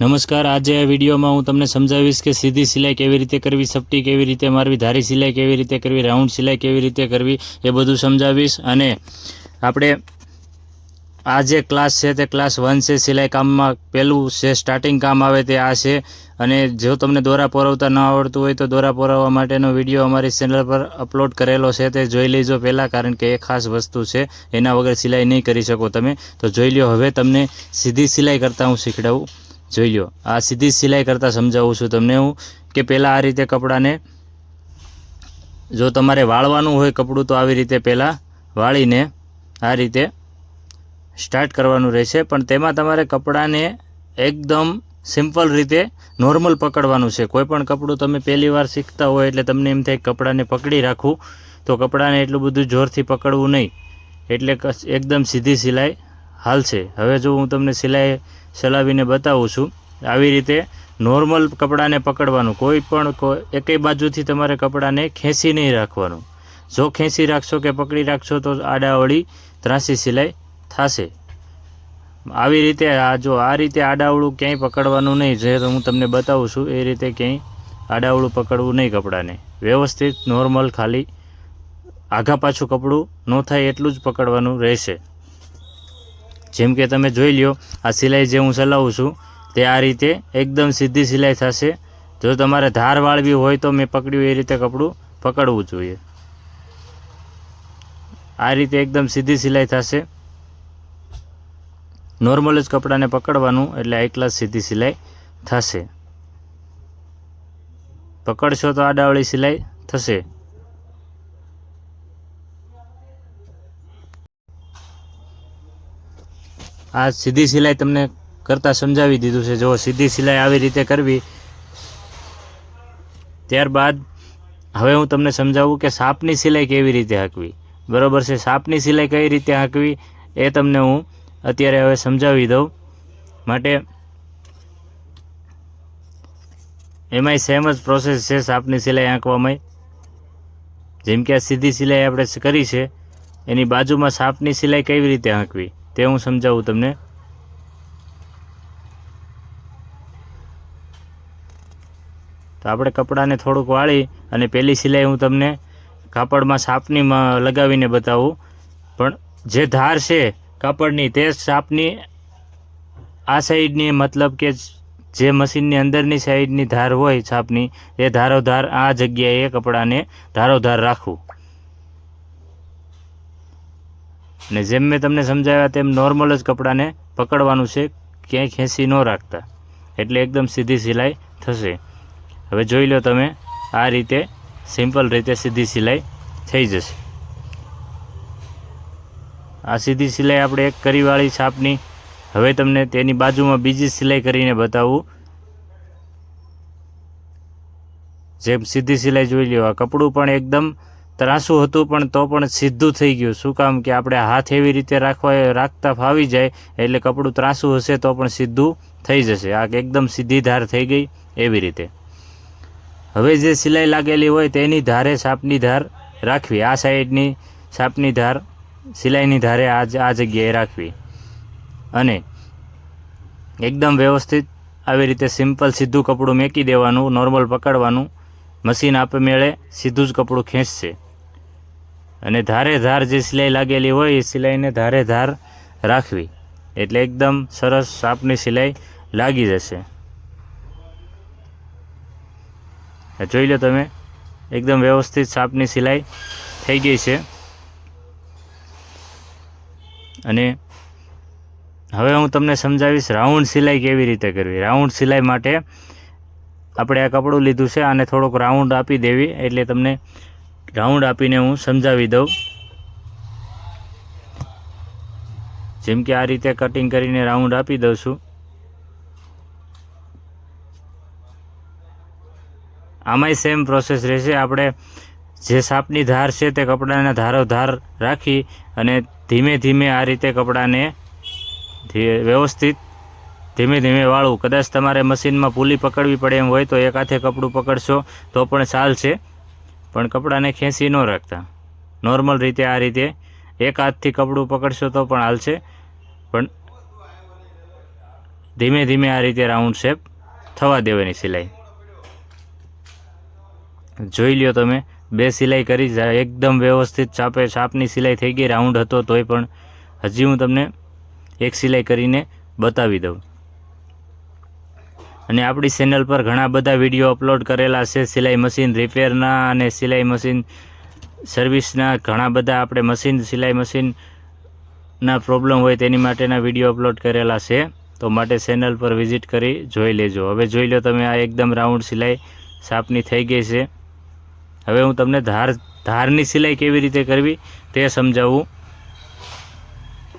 નમસ્કાર। આજે આ વિડીયોમાં હું તમને સમજાવીશ કે સીધી સિલાઈ કેવી રીતે કરવી, સપટી કેવી રીતે મારવી, ધારી સિલાઈ કેવી રીતે કરવી, રાઉન્ડ સિલાઈ કેવી રીતે કરવી એ બધું સમજાવીશ। અને આપણે આ જે ક્લાસ છે તે ક્લાસ 1 છે। સિલાઈ કામમાં પહેલું છે, સ્ટાર્ટિંગ કામ આવે તે આ છે। અને જો તમને દોરા પરોવતા ન આવડતું હોય તો દોરા પરોવવા માટેનો વિડીયો અમારી ચેનલ પર અપલોડ કરેલો છે, તે જોઈ લેજો પહેલાં, કારણ કે એ ખાસ વસ્તુ છે, એના વગર સિલાઈ નહીં કરી શકો તમે, તો જોઈ લો। હવે તમને સીધી સિલાઈ કરતાં હું શીખડાવું, જોઈ લો। આ સીધી સિલાઈ કરતાં સમજાવું છું તમને હું કે પહેલાં આ રીતે કપડાને, જો તમારે વાળવાનું હોય કપડું તો આવી રીતે પહેલાં વાળીને આ રીતે સ્ટાર્ટ કરવાનું રહેશે। પણ તેમાં તમારે કપડાને એકદમ સિમ્પલ રીતે નોર્મલ પકડવાનું છે। કોઈ પણ કપડું તમે પહેલી વાર શીખતા હોય એટલે તમને એમ થાય કપડાને પકડી રાખવું, તો કપડાને એટલું બધું જોરથી પકડવું નહીં, એટલે એકદમ સીધી સિલાઈ હાલશે। હવે જો હું તમને સિલાઈ ચલાવીને બતાવું છું, આવી રીતે નોર્મલ કપડાને પકડવાનું, કોઈ પણ એકેય બાજુથી તમારે કપડાને ખેંચી નહીં રાખવાનું। જો ખેંચી રાખશો કે પકડી રાખશો તો આડાવળી ત્રાંસી સિલાઈ થશે। આવી રીતે આ રીતે આડાવળું ક્યાંય પકડવાનું નહીં, જે હું તમને બતાવું છું એ રીતે ક્યાંય આડાવળું પકડવું નહીં, કપડાને વ્યવસ્થિત નોર્મલ ખાલી આઘા પાછું કપડું ન થાય એટલું જ પકડવાનું રહેશે। જેમ કે તમે જોઈ લ્યો, આ સિલાઈ જે હું ચલાવું છું તે આ રીતે એકદમ સીધી સિલાઈ થશે। જો તમારે ધાર વાળવી હોય તો મેં પકડ્યું એ રીતે કપડું પકડવું જોઈએ। આ રીતે એકદમ સીધી સિલાઈ થશે, નોર્મલ જ કપડાને પકડવાનું, એટલે આ ક્લાસ સીધી સિલાઈ થશે। પકડશો તો આડાવળી સિલાઈ થશે। આ સીધી સિલાઈ તમને કરતાં સમજાવી દીધું છે। જો સીધી સિલાઈ આવી રીતે કરવી, ત્યારબાદ હવે હું તમને સમજાવું કે સાપની સિલાઈ કેવી રીતે હાંકવી, બરાબર છે। સાપની સિલાઈ કઈ રીતે હાંકવી એ તમને હું અત્યારે હવે સમજાવી દઉં। માટે એમાંય સેમ જ પ્રોસેસ છે સાપની સિલાઈ હાંકવામાં। જેમ કે આ સીધી સિલાઈ આપણે કરી છે, એની બાજુમાં સાપની સિલાઈ કેવી રીતે હાંકવી તે હું સમજાવું તમને। તો આપણે કપડાને થોડુંક વાળી અને પહેલી સિલાઈ હું તમને કાપડમાં સાપની લગાવીને બતાવું। પણ જે ધાર છે કાપડની તે સાપની આ સાઈડની, મતલબ કે જે મશીનની અંદરની સાઈડની ધાર હોય સાપની, એ ધારોધાર આ જગ્યાએ કપડાને ધારોધાર રાખવું। અને જેમ મેં તમને સમજાવ્યા તેમ નોર્મલ જ કપડાને પકડવાનું છે, ક્યાંય ખેંચી ન રાખતા, એટલે એકદમ સીધી સિલાઈ થશે। હવે જોઈ લો તમે, આ રીતે સિમ્પલ રીતે સીધી સિલાઈ થઈ જશે। આ સીધી સિલાઈ આપણે એક કરીવાળી છાપની। હવે તમને તેની બાજુમાં બીજી સિલાઈ કરીને બતાવું। જેમ સીધી સિલાઈ જોઈ લો, આ કપડું પણ એકદમ ત્રાસું હતું પણ તો પણ સીધું થઈ ગયું। શું કામ કે આપણે હાથ એવી રીતે રાખતા ફાવી જાય, એટલે કપડું ત્રાસું હશે તો પણ સીધું થઈ જશે। આ એકદમ સીધી ધાર થઈ ગઈ એવી રીતે। હવે જે સિલાઈ લાગેલી હોય તેની ધારે સાપની ધાર રાખવી, આ સાઈડની સાપની ધાર સિલાઈની ધારે આ જગ્યાએ રાખવી, અને એકદમ વ્યવસ્થિત આવી રીતે સિમ્પલ સીધું કપડું મેકી દેવાનું, નોર્મલ પકડવાનું, મશીન આપમેળે સીધું જ કપડું ખેંચશે। અને ધારે ધાર જે સિલાઈ લાગેલી હોય એ સિલાઈને ધારે ધાર રાખવી, એટલે એકદમ સરસ સાપની સિલાઈ લાગી જશે। જોઈ લો તમે, એકદમ વ્યવસ્થિત સાપની સિલાઈ થઈ ગઈ છે। અને હવે હું તમને સમજાવીશ રાઉન્ડ સિલાઈ કેવી રીતે કરવી। રાઉન્ડ સિલાઈ માટે આપણે આ કપડું લીધું છે, આને થોડોક રાઉન્ડ આપી દેવી, એટલે તમને રાઉન્ડ આપીને હું સમજાવી દઉં। જેમ કે આ રીતે કટિંગ કરીને રાઉન્ડ આપી દઉં છું। આમાંય સેમ પ્રોસેસ રહેશે। આપણે જે સાપની ધાર છે તે કપડાના ધારોધાર રાખી અને ધીમે ધીમે આ રીતે કપડાને વ્યવસ્થિત ધીમે ધીમે વાળવું। કદાચ તમારે મશીનમાં પૂલી પકડવી પડે એમ હોય તો એક હાથે કપડું પકડશો તો પણ ચાલશે, પણ કપડાને ખેંચી ન રાખતા, નોર્મલ રીતે આ રીતે એક હાથથી કપડું પકડશો તો પણ હાલશે, પણ ધીમે ધીમે આ રીતે રાઉન્ડ શેપ થવા દેવાની સિલાઈ. જોઈ લ્યો તમે, 2 સિલાઈ કરી એકદમ વ્યવસ્થિત ચાપની સિલાઈ થઈ ગઈ. રાઉન્ડ હતો તોય પણ હજી હું તમને એક સિલાઈ કરીને બતાવી દઉં. અને આપણી ચેનલ પર ઘણા બધા વિડીયો અપલોડ કરેલા છે સિલાઈ મશીન રિપેરના અને સિલાઈ મશીન સર્વિસના. ઘણા બધા આપણે સિલાઈ મશીનના પ્રોબ્લેમ હોય તેની માટેના વિડીયો અપલોડ કરેલા છે, તો માટે ચેનલ પર વિઝિટ કરી જોઈ લેજો. હવે જોઈ લો તમે, આ એકદમ રાઉન્ડ સિલાઈ સાપની થઈ ગઈ છે. હવે હું તમને ધારની સિલાઈ કેવી રીતે કરવી તે સમજાવું.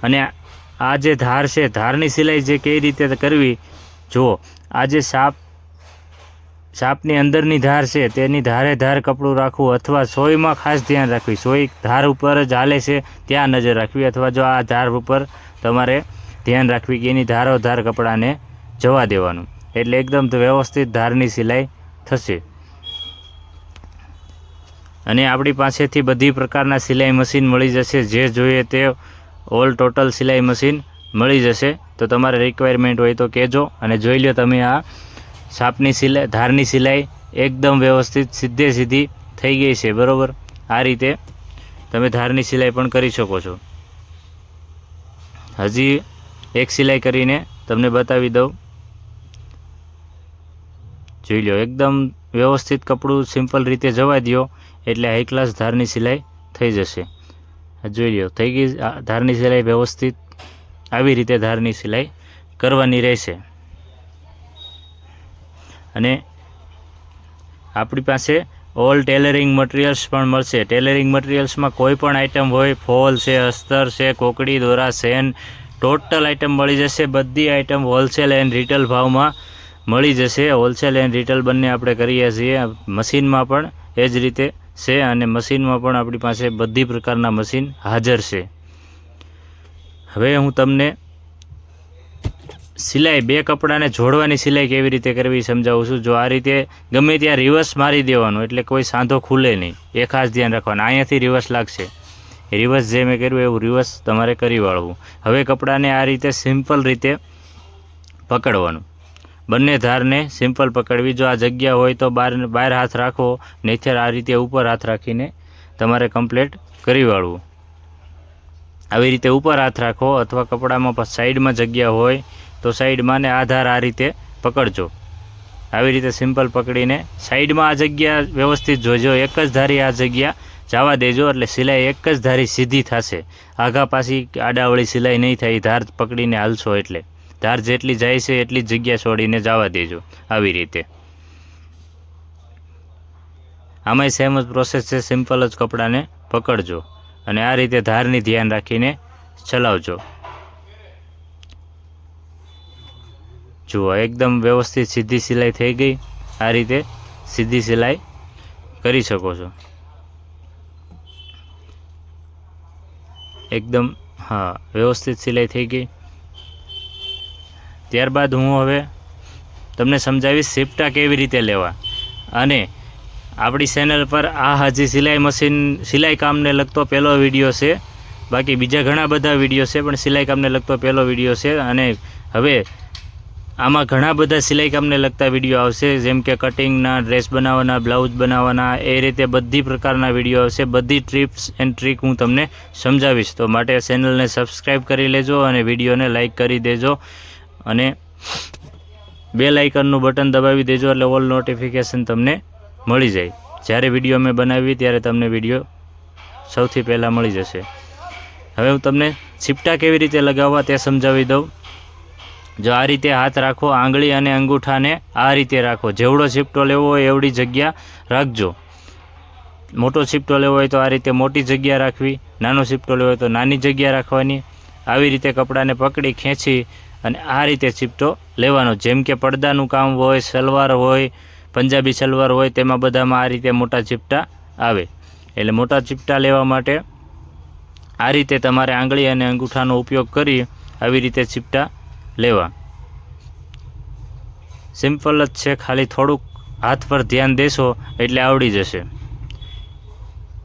અને આ જે ધાર છે, ધારની સિલાઈ જે કેવી રીતે કરવી, જુઓ આ જે સાપની અંદરની ધાર છે તેની ધાર કપડું રાખવું, અથવા સોયમાં ખાસ ધ્યાન રાખવી. સોય ધાર ઉપર જ હાલે છે ત્યાં નજર રાખવી, અથવા જો આ ધાર ઉપર તમારે ધ્યાન રાખવી કે એની ધાર કપડાને જવા દેવાનું, એટલે એકદમ વ્યવસ્થિત ધારની સિલાઈ થશે. અને આપણી પાસેથી બધી પ્રકારના સિલાઈ મશીન મળી જશે. જે જોઈએ તે ઓલ ટોટલ સિલાઈ મશીન મળી જશે. તો તમારે રિક્વાયરમેન્ટ હોય તો કહેજો. અને જોઈ લો તમે, આ સાપની સિલાઈ ધારની સિલાઈ એકદમ વ્યવસ્થિત સીધી થઈ ગઈ છે. બરાબર, આ રીતે તમે ધારની સિલાઈ પણ કરી શકો છો. હજી એક સિલાઈ કરીને તમને બતાવી દઉં. જોઈ લો, એકદમ વ્યવસ્થિત કપડું સિમ્પલ રીતે જવા દો એટલે હાઈ ક્લાસ ધારની સિલાઈ થઈ જશે. જોઈ લો, થઈ ગઈ ધારની સિલાઈ વ્યવસ્થિત. આવી રીતે ધારની સિલાઈ કરવાની રહેશે. અને આપણી પાસે ઓલ ટેલરિંગ મટીરિયલ્સ પણ મળશે. ટેલરિંગ મટીરિયલ્સમાં કોઈ પણ આઇટમ હોય, ફોલ છે, અસ્તર છે, કોકડી, દોરા, સેન, ટોટલ આઇટમ મળી જશે. બધી આઇટમ હોલસેલ એન્ડ રિટેલ ભાવમાં મળી જશે. હોલસેલ એન્ડ રિટેલ બંને આપણે કરીએ છીએ. મશીનમાં પણ એ જ રીતે છે, અને મશીનમાં પણ આપણી પાસે બધી પ્રકારના મશીન હાજર છે. હવે હું તમને સિલાઈ 2 કપડાને જોડવાની સિલાઈ કેવી રીતે કરવી સમજાવું છું. જો આ રીતે ગમે ત્યાં રિવર્સ મારી દેવાનું, એટલે કોઈ સાંધો ખુલે નહીં, એ ખાસ ધ્યાન રાખવાનું. અહીંયાથી રિવર્સ લાગશે, રિવર્સ જે મેં કર્યું એવું રિવર્સ તમારે કરી વાળવું. હવે કપડાને આ રીતે સિમ્પલ રીતે પકડવાનું. બંને ધારને સિમ્પલ પકડવી. જો આ જગ્યા હોય તો બહાર હાથ રાખો, નહીંતર આ રીતે ઉપર હાથ રાખીને તમારે કમ્પ્લીટ કરી વાળવું. આવી રીતે ઉપર હાથ રાખો, અથવા કપડામાં સાઈડમાં જગ્યા હોય તો સાઈડમાં ને આ ધાર આ રીતે પકડજો. આવી રીતે સિમ્પલ પકડીને સાઈડમાં આ જગ્યા વ્યવસ્થિત જોજો. એક જ ધારી આ જગ્યા જવા દેજો, એટલે સિલાઈ એક જ ધારી સીધી થશે. આઘા પાછી આડાવળી સિલાઈ નહીં થાય. ધાર પકડીને હાલશો એટલે ધાર જેટલી જાય છે એટલી જ જગ્યા છોડીને જવા દેજો. આવી રીતે આમાંય સેમ જ પ્રોસેસ છે. સિમ્પલ જ કપડાને પકડજો અને આ રીતે ધારની ધ્યાન રાખીને ચલાવજો. જુઓ, એકદમ વ્યવસ્થિત સીધી સિલાઈ થઈ ગઈ. આ રીતે સીધી સિલાઈ કરી શકો છો એકદમ. હા, વ્યવસ્થિત સિલાઈ થઈ ગઈ. ત્યારબાદ હું હવે તમને સમજાવીશ સિપટા કેવી રીતે લેવા. અને આપણી ચેનલ પર આ હજી સિલાઈ મશીન સિલાઈ કામને લગતો પહેલો વિડીયો છે. બાકી બીજા ઘણા બધા વિડીયો છે, પણ સિલાઈ કામને લગતો પહેલો વિડીયો છે. અને હવે આમાં ઘણા બધા સિલાઈ કામને લગતા વિડીયો આવશે, જેમ કે કટિંગના, ડ્રેસ બનાવવાના, બ્લાઉઝ બનાવવાના, એ રીતે બધી પ્રકારના વિડીયો આવશે. બધી ટિપ્સ એન્ડ ટ્રીક હું તમને સમજાવીશ. તો માટે ચેનલને સબસ્ક્રાઈબ કરી લેજો અને વિડીયોને લાઇક કરી દેજો. અને બેલ આઇકનનું બટન દબાવી દેજો, એટલે ઓલ નોટિફિકેશન તમને મળી જાય. જ્યારે વિડીયો મેં બનાવી ત્યારે તમને વિડીયો સૌથી પહેલાં મળી જશે. હવે હું તમને છીપટા કેવી રીતે લગાવવા તે સમજાવી દઉં. જો આ રીતે હાથ રાખો, આંગળી અને અંગૂઠાને આ રીતે રાખો. જેવડો છીપટો લેવો હોય એવડી જગ્યા રાખજો. મોટો છીપટો લેવો હોય તો આ રીતે મોટી જગ્યા રાખવી, નાનો છીપટો લેવો હોય તો નાની જગ્યા રાખવાની. આવી રીતે કપડાને પકડી ખેંચી અને આ રીતે છીપટો લેવાનો. જેમ કે પડદાનું કામ હોય, સલવાર હોય, પંજાબી સલવાર હોય, તેમાં બધામાં આ રીતે મોટા છીપટા આવે. એટલે મોટા છીપટા લેવા માટે આ રીતે તમારે આંગળી અને અંગૂઠાનો ઉપયોગ કરી આવી રીતે છીપટા લેવા. સિમ્પલ જ છે, ખાલી થોડુંક હાથ પર ધ્યાન દેશો એટલે આવડી જશે.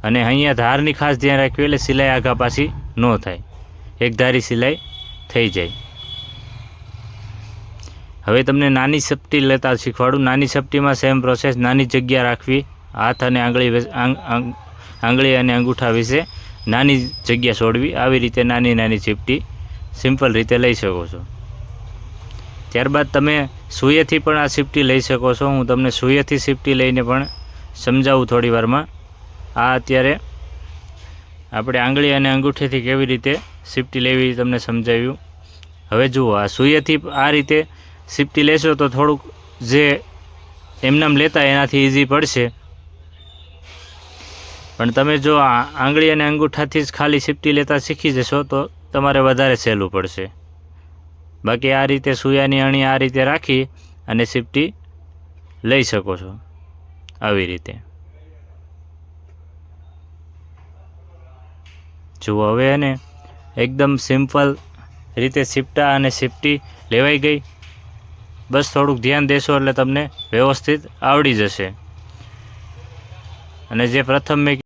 અને અહીંયા ધારની ખાસ ધ્યાન રાખવી, એટલે સિલાઈ આઘા પાછી ન થાય, એક ધારી સિલાઈ થઈ જાય. હવે તમને નાની સપટી લેતા શીખવાડું. નાની સપટીમાં સેમ પ્રોસેસ, નાની જગ્યા રાખવી, હાથ અને આંગળી અને અંગૂઠા વિશે નાની જગ્યા છોડવી. આવી રીતે નાની નાની ચીપટી સિમ્પલ રીતે લઈ શકો છો. ત્યારબાદ તમે સૂયેથી પણ આ ચીપટી લઈ શકો છો. હું તમને સૂયેથી ચીપટી લઈને પણ સમજાવું થોડી વારમાં. આ અત્યારે આપણે આંગળી અને અંગૂઠેથી કેવી રીતે ચીપટી લેવી તમને સમજાવ્યું. હવે જુઓ, આ સૂયેથી આ રીતે ચીપટી લેશો તો થોડુંક જે એમનામ લેતા એનાથી ઇઝી પડશે, પણ તમે જો આંગળી અને અંગૂઠાથી જ ખાલી ચીપટી લેતા શીખી જશો તો તમારે વધારે સહેલું પડશે. બાકી આ રીતે સૂયાની અણી આ રીતે રાખી અને ચીપટી લઈ શકો છો. આવી રીતે જુઓ. હવે એને એકદમ સિમ્પલ રીતે ચીપટા અને ચીપટી લેવાઈ ગઈ. બસ થોડુંક ધ્યાન દેશો એટલે તમને વ્યવસ્થિત આવડી જશે. અને જે પ્રથમ મેં